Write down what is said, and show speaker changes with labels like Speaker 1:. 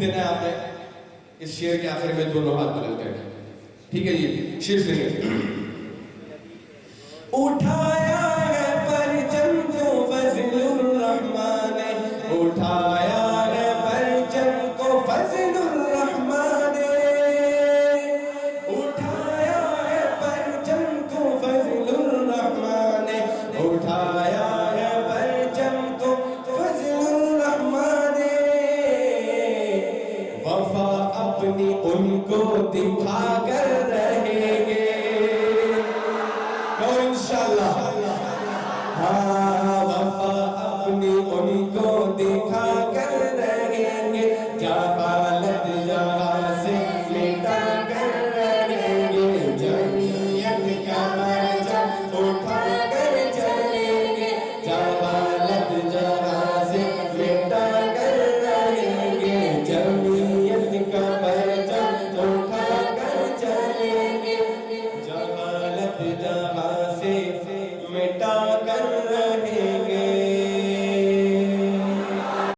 Speaker 1: دینا ہے آپ نے اس شعر کے آخر میں دونوں ہاتھ بلند کریں. ٹھیک ہے جی شعر سنیے. اٹھایا ہے پرچم کو فضل الرحمن نے, اٹھایا ہے پرچم کو فضل الرحمن نے, اٹھایا ہے پرچم کو فضل الرحمن نے, اٹھایا ہے پرچم کو فضل الرحمن نے. وفا اپنی ان کو دکھا کر رہیں گے انشاءاللہ. ہاں وفا اپنی ان کو